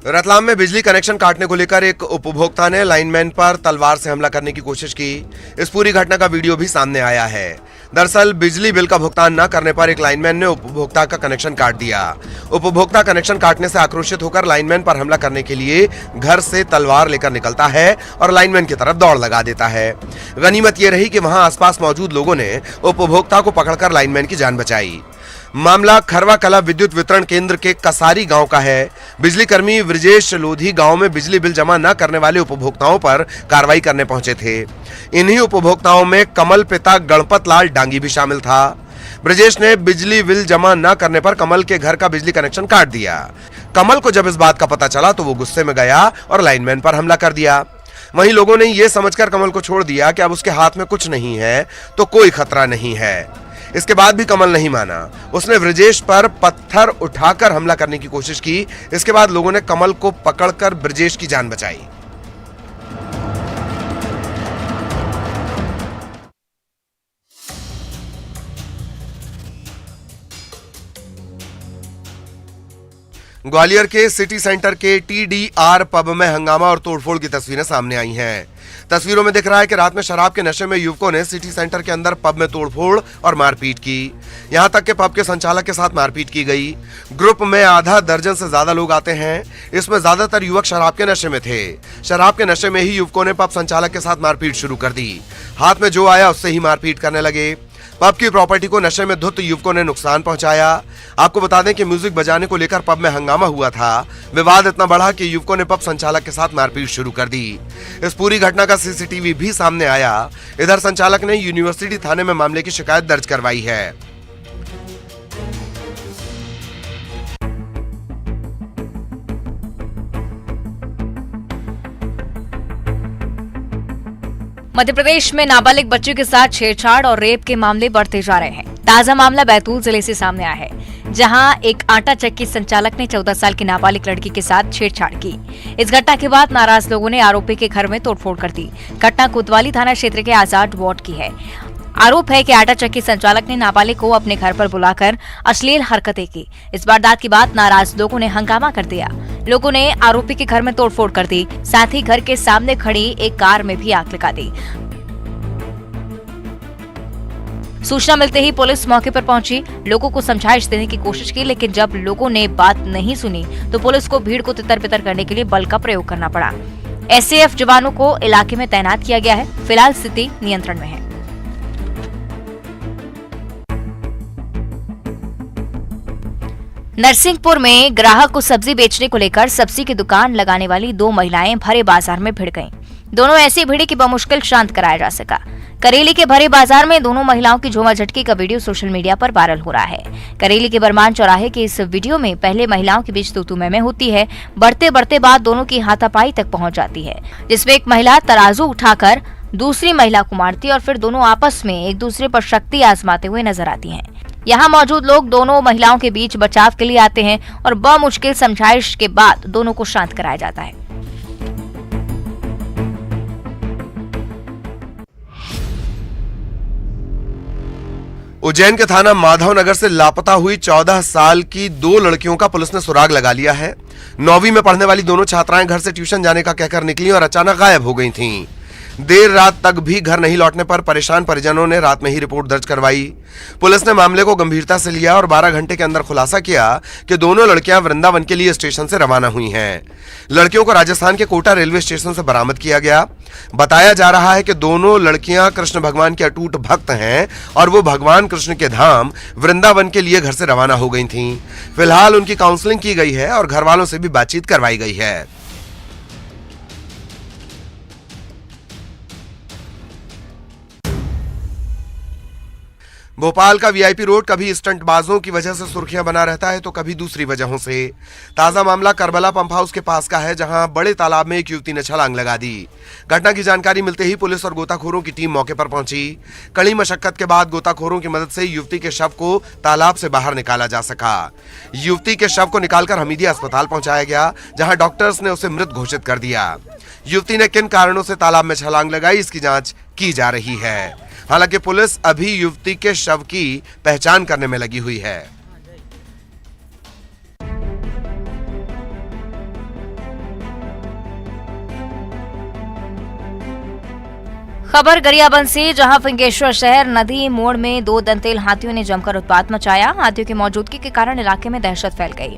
रतलाम में बिजली कनेक्शन काटने को लेकर एक उपभोक्ता ने लाइनमैन पर तलवार से हमला करने की कोशिश की। इस पूरी घटना का वीडियो भी सामने आया है। दरअसल बिजली बिल का भुगतान न करने पर एक लाइनमैन ने उपभोक्ता का कनेक्शन काट दिया। उपभोक्ता कनेक्शन काटने से आक्रोशित होकर लाइनमैन पर हमला करने के लिए घर से तलवार लेकर निकलता है और लाइनमैन की तरफ दौड़ लगा देता है। गनीमत ये रही कि वहां आसपास मौजूद लोगों ने उपभोक्ता को पकड़कर लाइनमैन की जान बचाई। मामला खरवा कला विद्युत वितरण केंद्र के कसारी गांव का है। बिजली कर्मी ब्रजेश लोधी गांव में बिजली बिल जमा न करने वाले उपभोक्ताओं पर कार्रवाई करने पहुंचे थे। इन्हीं उपभोक्ताओं में कमल पिता गणपत लाल डांगी भी शामिल था। ब्रजेश ने बिजली बिल जमा न करने पर कमल के घर का बिजली कनेक्शन काट दिया। कमल को जब इस बात का पता चला तो वो गुस्से में गया और लाइनमैन पर हमला कर दिया। वहीं लोगों ने यह समझकर कमल को छोड़ दिया कि अब उसके हाथ में कुछ नहीं है तो कोई खतरा नहीं है। इसके बाद भी कमल नहीं माना। उसने ब्रजेश पर पत्थर उठाकर हमला करने की कोशिश की। इसके बाद लोगों ने कमल को पकड़कर ब्रजेश की जान बचाई। ग्वालियर के सिटी सेंटर के TDR पब में हंगामा और तोड़फोड़ की तस्वीरें सामने आई हैं। तस्वीरों में दिख रहा है कि रात में शराब के नशे में युवकों ने सिटी सेंटर के अंदर पब में तोड़फोड़ और मारपीट की। यहां तक कि पब के संचालक के साथ मारपीट की गई। ग्रुप में आधा दर्जन से ज्यादा लोग आते हैं। इसमें ज्यादातर युवक शराब के नशे में थे। शराब के नशे में ही युवकों ने पब संचालक के साथ मारपीट शुरू कर दी। हाथ में जो आया उससे ही मारपीट करने लगे। पब की प्रॉपर्टी को नशे में धुत युवकों ने नुकसान पहुंचाया। आपको बता दें कि म्यूजिक बजाने को लेकर पब में हंगामा हुआ था। विवाद इतना बढ़ा कि युवकों ने पब संचालक के साथ मारपीट शुरू कर दी। इस पूरी घटना का CCTV भी सामने आया। इधर संचालक ने यूनिवर्सिटी थाने में मामले की शिकायत दर्ज करवाई है। मध्य प्रदेश में नाबालिग बच्चों के साथ छेड़छाड़ और रेप के मामले बढ़ते जा रहे हैं। ताजा मामला बैतूल जिले से सामने आया है, जहां एक आटा चक्की संचालक ने 14 साल की नाबालिग लड़की के साथ छेड़छाड़ की। इस घटना के बाद नाराज लोगों ने आरोपी के घर में तोड़फोड़ कर दी। घटना कोतवाली थाना क्षेत्र के आजाद वार्ड की है। आरोप है कि आटा चक्की संचालक ने नाबालिग को अपने घर पर बुलाकर अश्लील हरकतें की। इस वारदात के बाद नाराज लोगों ने हंगामा कर दिया। लोगों ने आरोपी के घर में तोड़फोड़ कर दी। साथ ही घर के सामने खड़ी एक कार में भी आग लगा दी। सूचना मिलते ही पुलिस मौके पर पहुंची, लोगों को समझाइश देने की कोशिश की, लेकिन जब लोगों ने बात नहीं सुनी तो पुलिस को भीड़ को तितर-बितर करने के लिए बल का प्रयोग करना पड़ा। SAF जवानों को इलाके में तैनात किया गया है। फिलहाल स्थिति नियंत्रण में है। नरसिंहपुर में ग्राहक को सब्जी बेचने को लेकर सब्जी की दुकान लगाने वाली 2 महिलाएं भरे बाजार में भिड़ गईं। दोनों ऐसी भिड़ी कि बमुश्किल शांत कराया जा सका। करेली के भरे बाजार में दोनों महिलाओं की झोमाझटकी का वीडियो सोशल मीडिया पर वायरल हो रहा है। करेली के बरमान चौराहे के इस वीडियो में पहले महिलाओं के बीच तू-तू मैं-मैं होती है। बढ़ते बढ़ते बात दोनों की हाथापाई तक पहुंच जाती है, जिसमें एक महिला तराजू उठाकर दूसरी महिला को मारती और फिर दोनों आपस में एक दूसरे पर शक्ति आजमाते हुए नजर आती हैं। यहाँ मौजूद लोग दोनों महिलाओं के बीच बचाव के लिए आते हैं और बमुश्किल समझाइश के बाद दोनों को शांत कराया जाता है। उज्जैन के थाना माधवनगर से लापता हुई 14 साल की 2 लड़कियों का पुलिस ने सुराग लगा लिया है। 9वीं में पढ़ने वाली दोनों छात्राएं घर से ट्यूशन जाने का कहकर निकली और अचानक गायब हो गई थीं। देर रात तक भी घर नहीं लौटने पर परेशान परिजनों ने रात में ही रिपोर्ट दर्ज करवाई। पुलिस ने मामले को गंभीरता से लिया और 12 घंटे के अंदर खुलासा किया कि दोनों लड़कियां वृंदावन के लिए स्टेशन से रवाना हुई हैं। लड़कियों को राजस्थान के कोटा रेलवे स्टेशन से बरामद किया गया। बताया जा रहा है कि दोनों लड़कियां कृष्ण भगवान की अटूट भक्त हैं और वो भगवान कृष्ण के धाम वृंदावन के लिए घर से रवाना हो गई थीं। फिलहाल उनकी काउंसलिंग की गई है और घर वालों से भी बातचीत करवाई गई है। भोपाल का VIP रोड कभी स्टंटबाजों की वजह से सुर्खियां बना रहता है तो कभी दूसरी वजहों से। ताजा मामला करबला पंप हाउस के पास का है, जहां बड़े तालाब में एक युवती ने छलांग लगा दी। घटना की जानकारी मिलते ही पुलिस और गोताखोरों की टीम मौके पर पहुंची। कड़ी मशक्कत के बाद गोताखोरों की मदद से युवती के शव को तालाब से बाहर निकाला जा सका। युवती के शव को निकालकर हमीदिया अस्पताल पहुंचाया गया, जहां डॉक्टर्स ने उसे मृत घोषित कर दिया। युवती ने किन कारणों से तालाब में छलांग लगाई, इसकी जांच की जा रही है। हालांकि पुलिस अभी युवती के शव की पहचान करने में लगी हुई है। खबर गरियाबंद से, जहां फिंगेश्वर शहर नदी मोड़ में 2 दंतेल हाथियों ने जमकर उत्पात मचाया। हाथियों की मौजूदगी के कारण इलाके में दहशत फैल गई।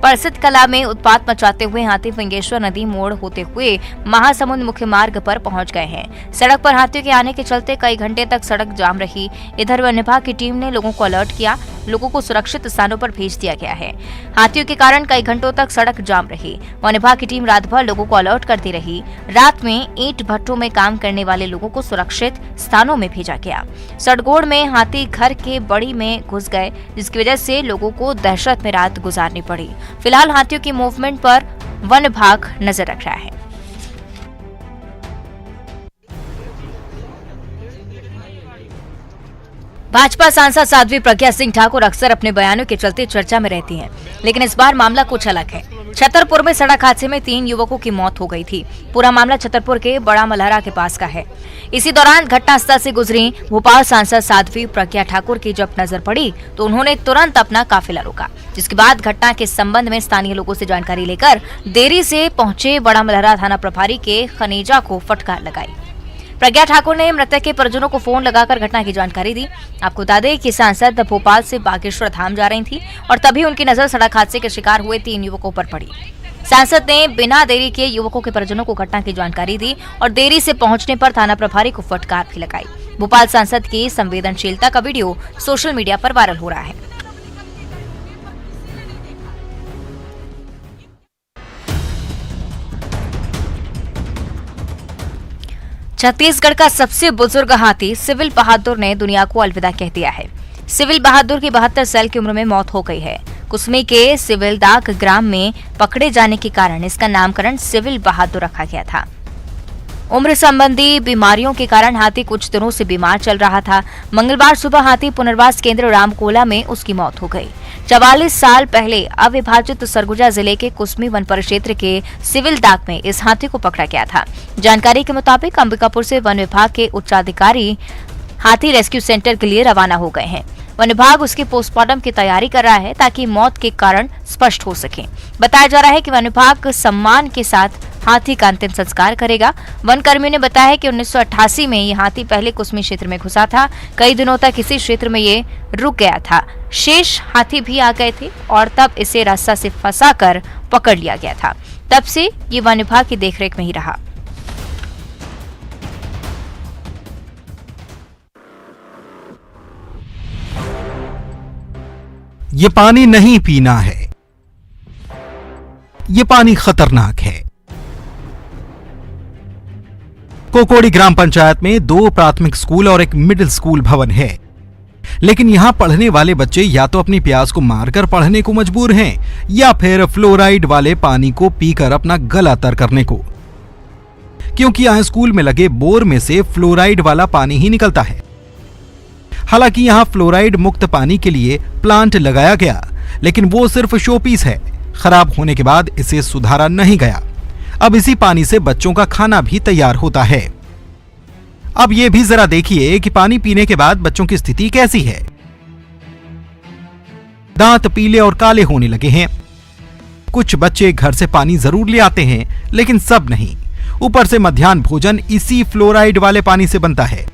परसित कला में उत्पात मचाते हुए हाथी फिंगेश्वर नदी मोड़ होते हुए महासमुंद मुख्य मार्ग पर पहुंच गए हैं। सड़क पर हाथियों के आने के चलते कई घंटे तक सड़क जाम रही। इधर वन विभाग की टीम ने लोगों को अलर्ट किया, लोगों को सुरक्षित स्थानों पर भेज दिया गया है। हाथियों के कारण कई घंटों तक सड़क जाम रही। वन विभाग की टीम रात भर लोगों को अलर्ट करती रही। रात में ईंट भट्टों में काम करने वाले लोगों को सुरक्षित स्थानों में भेजा गया। सड़गोड़ में हाथी घर के बड़ी में घुस गए, जिसकी वजह से लोगों को दहशत में रात गुजारनी पड़ी। फिलहाल हाथियों की मूवमेंट पर वन विभाग नजर रख रहा है। भाजपा सांसद साध्वी प्रज्ञा सिंह ठाकुर अक्सर अपने बयानों के चलते चर्चा में रहती हैं, लेकिन इस बार मामला कुछ अलग है। छतरपुर में सड़क हादसे में 3 युवकों की मौत हो गई थी। पूरा मामला छतरपुर के बड़ा मलहरा के पास का है। इसी दौरान घटनास्थल से गुजरी भोपाल सांसद साध्वी प्रज्ञा ठाकुर की जब नजर पड़ी तो उन्होंने तुरंत अपना काफिला रोका, जिसके बाद घटना के संबंध में स्थानीय लोगों से जानकारी लेकर देरी से पहुंचे बड़ा मलहरा थाना प्रभारी के खनीजा को फटकार लगाई। प्रज्ञा ठाकुर ने मृतक के परिजनों को फोन लगाकर घटना की जानकारी दी। आपको बता दें कि सांसद भोपाल से बागेश्वर धाम जा रही थी और तभी उनकी नजर सड़क हादसे के शिकार हुए 3 युवकों पर पड़ी। सांसद ने बिना देरी के युवकों के परिजनों को घटना की जानकारी दी और देरी से पहुंचने पर थाना प्रभारी को फटकार भी लगाई। भोपाल सांसद की संवेदनशीलता का वीडियो सोशल मीडिया पर वायरल हो रहा है। छत्तीसगढ़ का सबसे बुजुर्ग हाथी सिविल बहादुर ने दुनिया को अलविदा कह दिया है। सिविल बहादुर की 72 साल की उम्र में मौत हो गई है। कुसमी के सिविलदाग ग्राम में पकड़े जाने के कारण इसका नामकरण सिविल बहादुर रखा गया था। उम्र संबंधी बीमारियों के कारण हाथी कुछ दिनों से बीमार चल रहा था। मंगलवार सुबह हाथी पुनर्वास केंद्र रामकोला में उसकी मौत हो गई। 44 साल पहले अविभाजित सरगुजा जिले के कुसमी वन परिक्षेत्र के सिविलदाग में इस हाथी को पकड़ा गया था। जानकारी के मुताबिक अंबिकापुर से वन विभाग के उच्चाधिकारी हाथी रेस्क्यू सेंटर के लिए रवाना हो गए हैं। वन विभाग उसके पोस्टमार्टम की तैयारी कर रहा है ताकि मौत के कारण स्पष्ट हो सके। बताया जा रहा है कि वन विभाग सम्मान के साथ हाथी का अंतिम संस्कार करेगा। वन कर्मियों ने बताया कि 1988 में ये हाथी पहले कुसमी क्षेत्र में घुसा था। कई दिनों तक इसी क्षेत्र में ये रुक गया था। शेष हाथी भी आ गए थे और तब इसे रास्ता से फंसाकर पकड़ लिया गया था। तब से ये वन विभाग की देखरेख में ही रहा। ये पानी नहीं पीना है, ये पानी खतरनाक है। कोकोड़ी ग्राम पंचायत में 2 प्राथमिक स्कूल और एक मिडिल स्कूल भवन है, लेकिन यहां पढ़ने वाले बच्चे या तो अपनी प्यास को मारकर पढ़ने को मजबूर हैं या फिर फ्लोराइड वाले पानी को पीकर अपना गला तर करने को, क्योंकि यहां स्कूल में लगे बोर में से फ्लोराइड वाला पानी ही निकलता है। हालांकि यहां फ्लोराइड मुक्त पानी के लिए प्लांट लगाया गया, लेकिन वो सिर्फ शोपीस है। खराब होने के बाद इसे सुधारा नहीं गया। अब इसी पानी से बच्चों का खाना भी तैयार होता है। अब ये भी जरा देखिए कि पानी पीने के बाद बच्चों की स्थिति कैसी है। दांत पीले और काले होने लगे हैं। कुछ बच्चे घर से पानी जरूर ले आते हैं, लेकिन सब नहीं। ऊपर से मध्याह्न भोजन इसी फ्लोराइड वाले पानी से बनता है।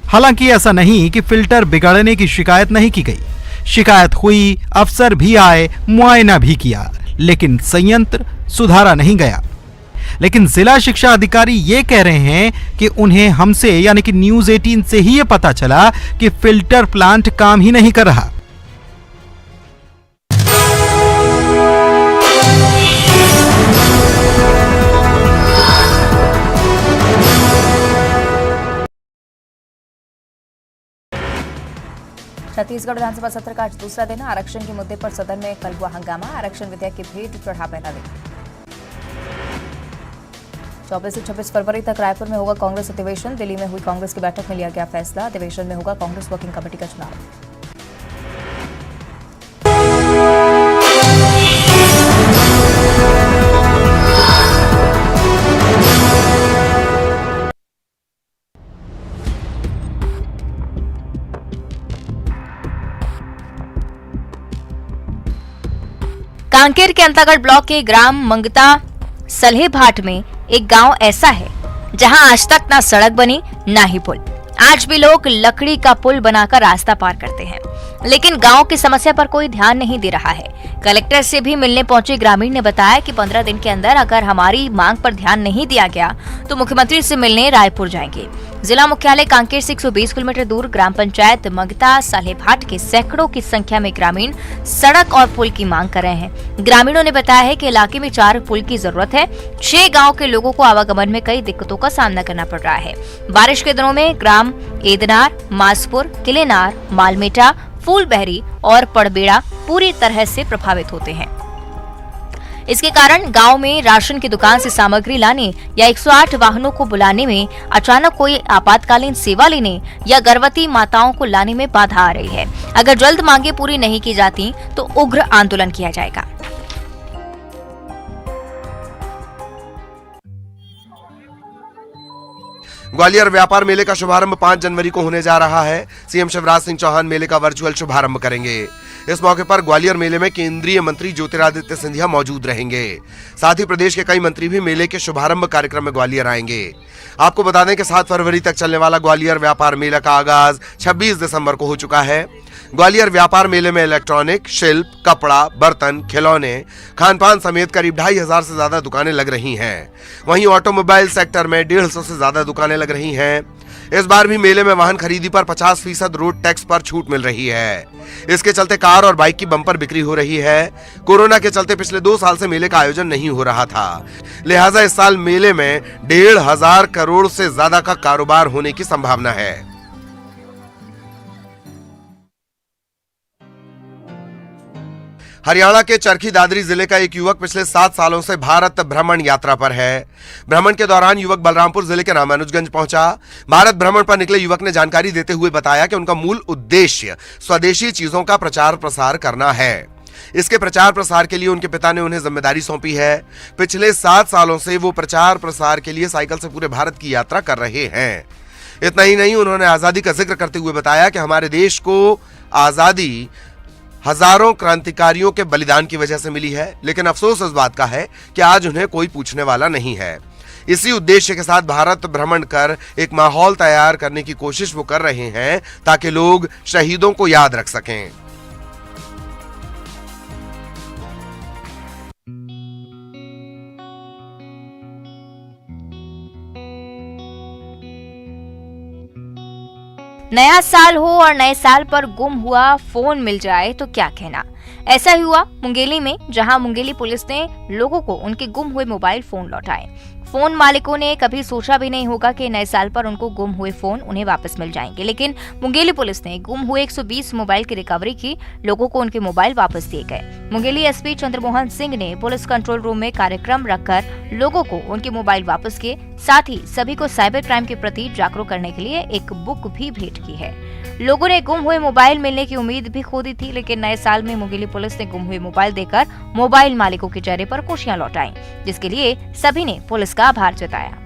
हालांकि ऐसा नहीं कि फिल्टर बिगड़ने की शिकायत नहीं की गई। शिकायत हुई, अफसर भी आए, मुआयना भी किया, लेकिन संयंत्र सुधारा नहीं गया। लेकिन जिला शिक्षा अधिकारी ये कह रहे हैं कि उन्हें हमसे यानी कि न्यूज 18 से ही ये पता चला कि फिल्टर प्लांट काम ही नहीं कर रहा। छत्तीसगढ़ विधानसभा सत्र का आज दूसरा दिन। आरक्षण के मुद्दे पर सदन में कल हुआ हंगामा। आरक्षण विधेयक की भेंट चढ़ा पहला दिन। 24 से 26 फरवरी तक रायपुर में होगा कांग्रेस अधिवेशन। दिल्ली में हुई कांग्रेस की बैठक में लिया गया फैसला। अधिवेशन में होगा कांग्रेस वर्किंग कमेटी का चुनाव। कांकेर के अंतागढ़ ब्लॉक के ग्राम मंगता सलेभाट में एक गांव ऐसा है जहां आज तक ना सड़क बनी ना ही पुल। आज भी लोग लकड़ी का पुल बनाकर रास्ता पार करते हैं, लेकिन गांव की समस्या पर कोई ध्यान नहीं दे रहा है। कलेक्टर से भी मिलने पहुंचे ग्रामीण ने बताया कि 15 दिन के अंदर अगर हमारी मांग पर ध्यान नहीं दिया गया तो मुख्यमंत्री से मिलने रायपुर जाएंगे। जिला मुख्यालय कांकेर से 120 किलोमीटर दूर ग्राम पंचायत मंगता सालेभाट के सैकड़ों की संख्या में ग्रामीण सड़क और पुल की मांग कर रहे हैं। ग्रामीणों ने बताया है कि इलाके में 4 पुल की जरूरत है। 6 गाँव के लोगों को आवागमन में कई दिक्कतों का सामना करना पड़ रहा है। बारिश के दिनों में ग्राम एदनार, मासपुर, किलेनार, मालमेटा, फूलबहरी और पड़बेड़ा पूरी तरह से प्रभावित होते हैं। इसके कारण गांव में राशन की दुकान से सामग्री लाने या 108 वाहनों को बुलाने में, अचानक कोई आपातकालीन सेवा लेने या गर्भवती माताओं को लाने में बाधा आ रही है। अगर जल्द मांगे पूरी नहीं की जाती तो उग्र आंदोलन किया जाएगा। ग्वालियर व्यापार मेले का शुभारंभ 5 जनवरी को होने जा रहा है। सीएम शिवराज सिंह चौहान मेले का वर्चुअल शुभारंभ करेंगे। इस मौके पर ग्वालियर मेले में केंद्रीय मंत्री ज्योतिरादित्य सिंधिया मौजूद रहेंगे। साथ ही प्रदेश के कई मंत्री भी मेले के शुभारंभ कार्यक्रम में ग्वालियर आएंगे। आपको बता दें कि 7 फरवरी तक चलने वाला ग्वालियर व्यापार मेला का आगाज 26 दिसंबर को हो चुका है। ग्वालियर व्यापार मेले में इलेक्ट्रॉनिक, शिल्प, कपड़ा, बर्तन, खिलौने, खान पान समेत करीब 2500 से ज्यादा दुकानें लग रही हैं। वहीं ऑटोमोबाइल सेक्टर में 150 से ज्यादा दुकानें लग रही हैं। इस बार भी मेले में वाहन खरीदी पर 50% रोड टैक्स पर छूट मिल रही है। इसके चलते कार और बाइक की बम्पर बिक्री हो रही है। कोरोना के चलते पिछले 2 साल से मेले का आयोजन नहीं हो रहा था, लिहाजा इस साल मेले में 1500 करोड़ से ज्यादा का कारोबार होने की संभावना है। हरियाणा के चरखी दादरी जिले का एक युवक पिछले 7 सालों से भारत भ्रमण यात्रा पर है। भ्रमण के दौरान युवक बलरामपुर जिले के रामानुजगंज पहुंचा। भारत भ्रमण पर निकले युवक ने जानकारी देते हुए बताया कि उनका मूल उद्देश्य स्वदेशी चीजों का प्रचार प्रसार करना है। इसके प्रचार प्रसार के लिए उनके पिता ने उन्हें जिम्मेदारी सौंपी है। पिछले 7 सालों से वो प्रचार प्रसार के लिए साइकिल से पूरे भारत की यात्रा कर रहे हैं। इतना ही नहीं, उन्होंने आजादी का जिक्र करते हुए बताया कि हमारे देश को आजादी हजारों क्रांतिकारियों के बलिदान की वजह से मिली है, लेकिन अफसोस इस बात का है कि आज उन्हें कोई पूछने वाला नहीं है। इसी उद्देश्य के साथ भारत भ्रमण कर एक माहौल तैयार करने की कोशिश वो कर रहे हैं ताकि लोग शहीदों को याद रख सकें। नया साल हो और नए साल पर गुम हुआ फोन मिल जाए तो क्या कहना। ऐसा ही हुआ मुंगेली में, जहां मुंगेली पुलिस ने लोगों को उनके गुम हुए मोबाइल फोन लौटाए। फोन मालिकों ने कभी सोचा भी नहीं होगा कि नए साल पर उनको गुम हुए फोन उन्हें वापस मिल जाएंगे, लेकिन मुंगेली पुलिस ने गुम हुए 120 मोबाइल की रिकवरी की। लोगों को उनके मोबाइल वापस दिए गए। मुंगेली एसपी चंद्रमोहन सिंह ने पुलिस कंट्रोल रूम में कार्यक्रम रखकर लोगों को उनके मोबाइल वापस किए। साथ ही सभी को साइबर क्राइम के प्रति जागरूक करने के लिए एक बुक भी भेंट की है। लोगों ने गुम हुए मोबाइल मिलने की उम्मीद भी खो दी थी, लेकिन नए साल में मुंगेली पुलिस ने गुम हुए मोबाइल देकर मोबाइल मालिकों के चेहरे पर खुशियां लौटाई, जिसके लिए सभी ने पुलिस का आभार जताया।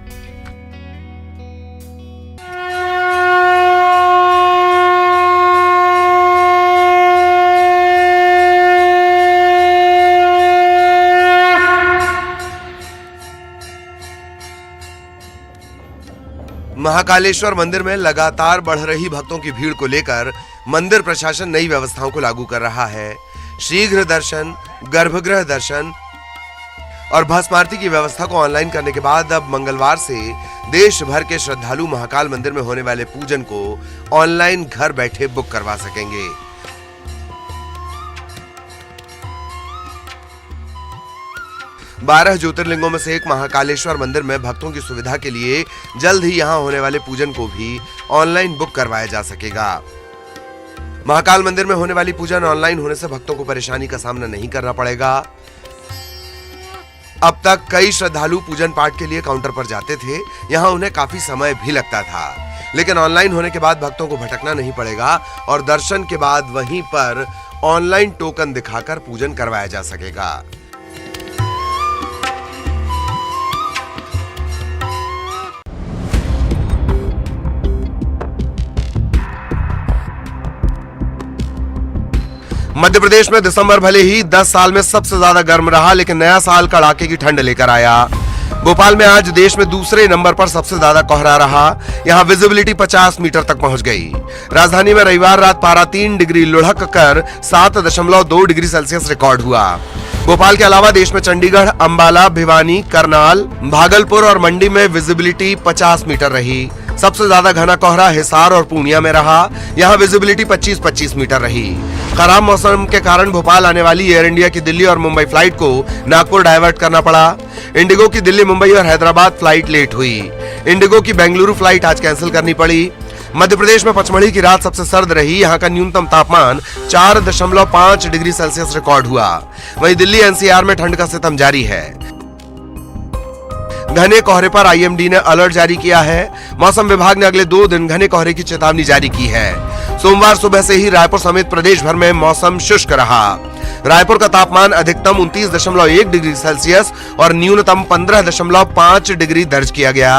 महाकालेश्वर मंदिर में लगातार बढ़ रही भक्तों की भीड़ को लेकर मंदिर प्रशासन नई व्यवस्थाओं को लागू कर रहा है। शीघ्र दर्शन, गर्भगृह दर्शन और भस्म आरती की व्यवस्था को ऑनलाइन करने के बाद अब मंगलवार से देश भर के श्रद्धालु महाकाल मंदिर में होने वाले पूजन को ऑनलाइन घर बैठे बुक करवा सकेंगे। बारह ज्योतिर्लिंगों में से एक महाकालेश्वर मंदिर में भक्तों की सुविधा के लिए जल्द ही यहां होने वाले पूजन को भी ऑनलाइन बुक करवाया जा सकेगा। महाकाल मंदिर में होने वाली पूजन ऑनलाइन होने से भक्तों को परेशानी का सामना नहीं करना पड़ेगा। अब तक कई श्रद्धालु पूजन पाठ के लिए काउंटर पर जाते थे, यहां उन्हें काफी समय भी लगता था, लेकिन ऑनलाइन होने के बाद भक्तों को भटकना नहीं पड़ेगा और दर्शन के बाद वहीं पर ऑनलाइन टोकन दिखाकर पूजन करवाया जा सकेगा। मध्य प्रदेश में दिसंबर भले ही 10 साल में सबसे ज्यादा गर्म रहा, लेकिन नया साल कड़ाके की ठंड लेकर आया। भोपाल में आज देश में दूसरे नंबर पर सबसे ज्यादा कोहरा रहा। यहां विजिबिलिटी 50 मीटर तक पहुंच गई। राजधानी में रविवार रात पारा 3 डिग्री लुढ़क कर 7.2 डिग्री सेल्सियस रिकॉर्ड हुआ। भोपाल के अलावा देश में चंडीगढ़, अंबाला, भिवानी, करनाल, भागलपुर और मंडी में विजिबिलिटी 50 मीटर रही। सबसे ज्यादा घना कोहरा हिसार और पूर्णिया में रहा। यहां विजिबिलिटी 25-25 मीटर रही। खराब मौसम के कारण भोपाल आने वाली एयर इंडिया की दिल्ली और मुंबई फ्लाइट को नागपुर डाइवर्ट करना पड़ा। इंडिगो की दिल्ली, मुंबई और हैदराबाद फ्लाइट लेट हुई। इंडिगो की बेंगलुरु फ्लाइट आज कैंसिल करनी पड़ी। मध्य प्रदेश में पचमढ़ी की रात सबसे सर्द रही। यहां का न्यूनतम तापमान 4.5 डिग्री सेल्सियस रिकॉर्ड हुआ। वहीं दिल्ली एनसीआर में ठंड का सितम जारी है। घने कोहरे पर आईएमडी ने अलर्ट जारी किया है। मौसम विभाग ने अगले 2 दिन घने कोहरे की चेतावनी जारी की है। सोमवार सुबह से ही रायपुर समेत प्रदेश भर में मौसम शुष्क रहा। रायपुर का तापमान अधिकतम 29.1 डिग्री सेल्सियस और न्यूनतम 15.5 डिग्री दर्ज किया गया।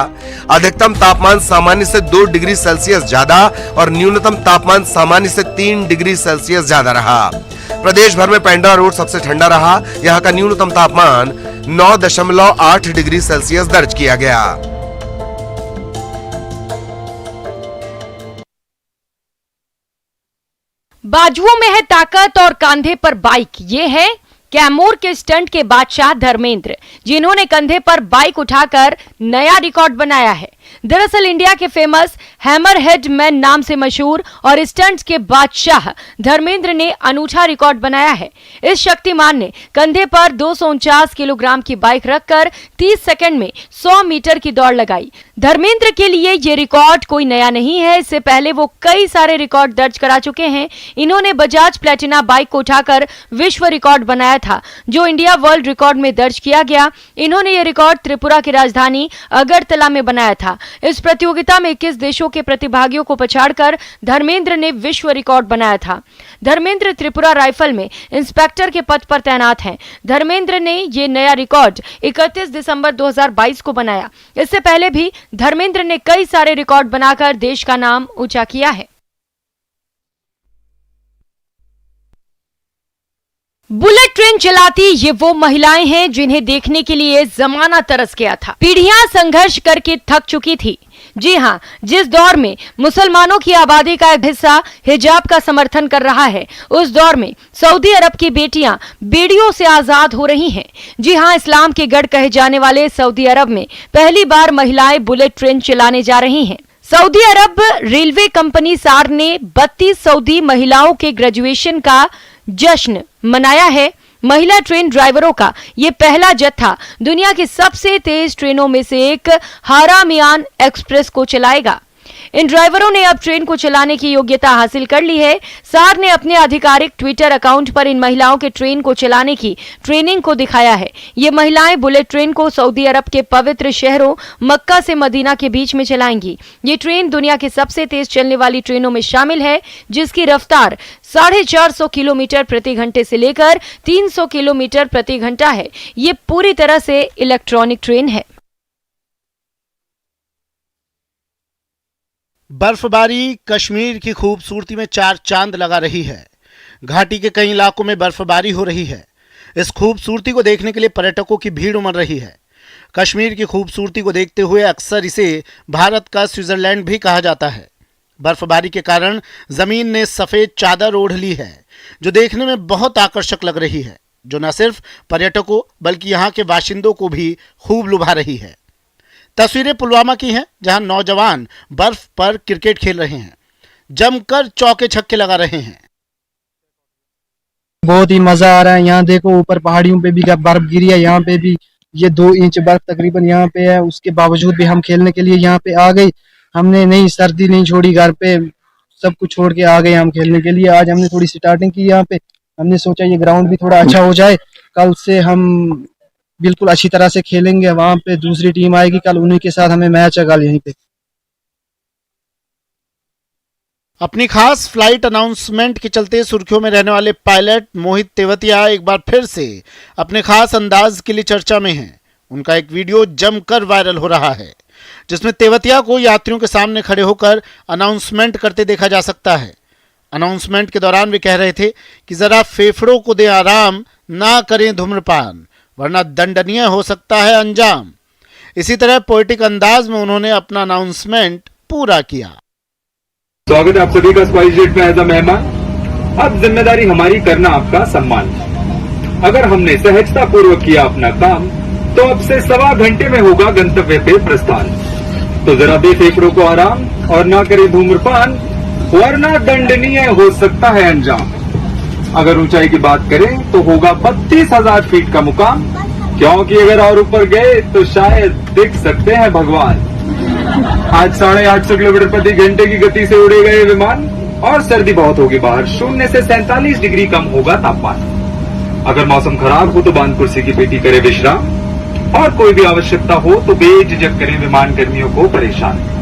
अधिकतम तापमान सामान्य से 2 डिग्री सेल्सियस ज्यादा और न्यूनतम तापमान सामान्य से 3 डिग्री सेल्सियस ज्यादा रहा। प्रदेश भर में पेंड्रा रोड सबसे ठंडा रहा। यहाँ का न्यूनतम तापमान 9.8 डिग्री सेल्सियस दर्ज किया गया। बाजुओं में है ताकत और कंधे पर बाइक। ये है कैमूर के स्टंट के बादशाह धर्मेंद्र, जिन्होंने कंधे पर बाइक उठाकर नया रिकॉर्ड बनाया है। दरअसल इंडिया के फेमस हैमरहेड मैन नाम से मशहूर और स्टंट्स के बादशाह धर्मेंद्र ने अनूठा रिकॉर्ड बनाया है। इस शक्तिमान ने कंधे पर 249 किलोग्राम की बाइक रखकर 30 सेकंड में 100 मीटर की दौड़ लगाई। धर्मेंद्र के लिए ये रिकॉर्ड कोई नया नहीं है। इससे पहले वो कई सारे रिकॉर्ड दर्ज करा चुके हैं। इन्होंने बजाज प्लेटिना बाइक को उठाकर विश्व रिकॉर्ड बनाया था, जो इंडिया वर्ल्ड रिकॉर्ड में दर्ज किया गया। इन्होंने ये रिकॉर्ड त्रिपुरा की राजधानी अगरतला में बनाया था। इस प्रतियोगिता में 21 देशों के प्रतिभागियों को पछाड़कर धर्मेंद्र ने विश्व रिकॉर्ड बनाया था। धर्मेंद्र त्रिपुरा राइफल में इंस्पेक्टर के पद पर तैनात हैं। धर्मेंद्र ने ये नया रिकॉर्ड 31 दिसंबर 2022 को बनाया। इससे पहले भी धर्मेंद्र ने कई सारे रिकॉर्ड बनाकर देश का नाम ऊंचा किया है। बुलेट ट्रेन चलाती ये वो महिलाएं हैं जिन्हें देखने के लिए जमाना तरस गया था। पीढ़ियां संघर्ष करके थक चुकी थी। जी हां, जिस दौर में मुसलमानों की आबादी का एक हिस्सा हिजाब का समर्थन कर रहा है, उस दौर में सऊदी अरब की बेटियां बेड़ियों से आजाद हो रही हैं। जी हां, इस्लाम के गढ़ कहे जाने वाले सऊदी अरब में पहली बार महिलाएं बुलेट ट्रेन चलाने जा रही हैं। सऊदी अरब रेलवे कंपनी सार ने 32 सऊदी महिलाओं के ग्रेजुएशन का जश्न मनाया है। महिला ट्रेन ड्राइवरों का ये पहला जत्था दुनिया की सबसे तेज ट्रेनों में से एक हारामियान एक्सप्रेस को चलाएगा। इन ड्राइवरों ने अब ट्रेन को चलाने की योग्यता हासिल कर ली है। सार ने अपने आधिकारिक ट्विटर अकाउंट पर इन महिलाओं के ट्रेन को चलाने की ट्रेनिंग को दिखाया है। ये महिलाएं बुलेट ट्रेन को सऊदी अरब के पवित्र शहरों मक्का से मदीना के बीच में चलाएंगी। ये ट्रेन दुनिया की सबसे तेज चलने वाली ट्रेनों में शामिल है, जिसकी रफ्तार 450 किलोमीटर प्रति घंटे से लेकर 300 किलोमीटर प्रति घंटा है। ये पूरी तरह से इलेक्ट्रॉनिक ट्रेन है। बर्फबारी कश्मीर की खूबसूरती में 4 चांद लगा रही है। घाटी के कई इलाकों में बर्फबारी हो रही है। इस खूबसूरती को देखने के लिए पर्यटकों की भीड़ उमड़ रही है। कश्मीर की खूबसूरती को देखते हुए अक्सर इसे भारत का स्विट्जरलैंड भी कहा जाता है। बर्फबारी के कारण जमीन ने सफेद चादर ओढ़ ली है, जो देखने में बहुत आकर्षक लग रही है, जो न सिर्फ पर्यटकों बल्कि यहाँ के बाशिंदों को भी खूब लुभा रही है। तस्वीरें पुलवामा की हैं, जहां नौजवान बर्फ पर क्रिकेट खेल रहे हैं, जमकर चौके छक्के लगा रहे हैं। बहुत ही मजा आ रहा है। यहाँ देखो, ऊपर पहाड़ियों पे भी बर्फ गिरी है। यहाँ पे भी ये 2 इंच बर्फ तकरीबन यहाँ पे है। उसके बावजूद भी हम खेलने के लिए यहाँ पे आ गए। हमने नहीं सर्दी नहीं छोड़ी, घर पे सब कुछ छोड़ के आ गए हम खेलने के लिए। आज हमने थोड़ी स्टार्टिंग की यहाँ पे। हमने सोचा ये ग्राउंड भी थोड़ा अच्छा हो जाए, कल से हम बिल्कुल अच्छी तरह से खेलेंगे। वहां पे दूसरी टीम आएगी, कल उन्हीं के साथ हमें मैच है कल यहीं पे। अपनी खास फ्लाइट अनाउंसमेंट के चलते सुर्खियों में रहने वाले पायलट मोहित तेवतिया एक बार फिर से अपने खास अंदाज के लिए चर्चा में हैं। उनका एक वीडियो जमकर वायरल हो रहा है, जिसमें तेवतिया को यात्रियों के सामने खड़े होकर अनाउंसमेंट करते देखा जा सकता है। अनाउंसमेंट के दौरान वे कह रहे थे कि जरा फेफड़ों को दें आराम, ना करें धूम्रपान, वरना दंडनीय हो सकता है अंजाम। इसी तरह पोएटिक अंदाज में उन्होंने अपना अनाउंसमेंट पूरा किया। स्वागत है आप सभी का स्पाइस जेट में एज अ मेहमान। अब जिम्मेदारी हमारी करना आपका सम्मान। अगर हमने सहजता पूर्वक किया अपना काम तो अब से 1.25 घंटे में होगा गंतव्य पे प्रस्थान। तो जरा दे फेफड़ों को आराम और ना करे धूम्रपान, वरना दंडनीय हो सकता है अंजाम। अगर ऊंचाई की बात करें तो होगा 32,000 फीट का मुकाम, क्योंकि अगर और ऊपर गए तो शायद दिख सकते हैं भगवान। आज 850 किलोमीटर प्रति घंटे की गति से उड़ेगा ये विमान और सर्दी बहुत होगी बाहर, 0 से 47 डिग्री कम होगा तापमान। अगर मौसम खराब हो तो बांध कुर्सी की पेटी करे विश्राम, और कोई भी आवश्यकता हो तो बेझिझक करें विमान कर्मियों को परेशान।